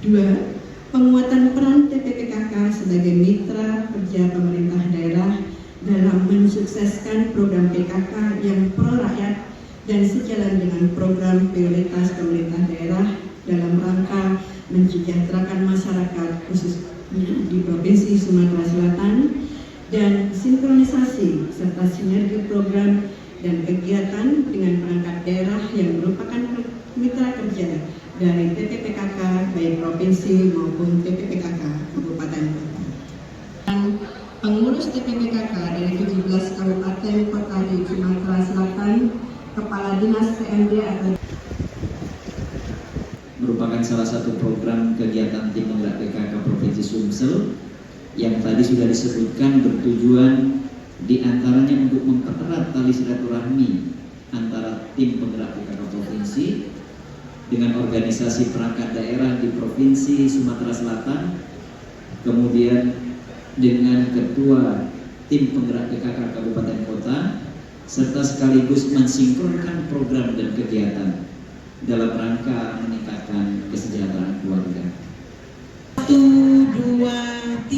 Dua, penguatan peran TPPKK sebagai mitra kerja pemerintah daerah dalam mensukseskan program PKK yang pro rakyat dan sejalan dengan program prioritas pemerintah daerah dalam rangka mensejahterakan masyarakat khususnya di Provinsi Sumatera Selatan, dan sinkronisasi serta sinergi program dan kegiatan dengan perangkat daerah yang merupakan mitra kerja dari TPPKK baik provinsi maupun TPPKK kabupaten kota. Dan pengurus TPPKK dari 17 kabupaten kota di Sumatera Selatan, kepala dinas PMD atau merupakan salah satu program kegiatan tim penggerak PKK Provinsi Sumsel yang tadi sudah disebutkan bertujuan diantaranya untuk mempererat tali silaturahmi antara tim penggerak PKK Provinsi dengan organisasi perangkat daerah di Provinsi Sumatera Selatan, kemudian dengan ketua tim penggerak PKK Kabupaten Kota, serta sekaligus mensinkronkan program dan kegiatan dalam rangka meningkatkan kesejahteraan keluarga. 1, 2, 3.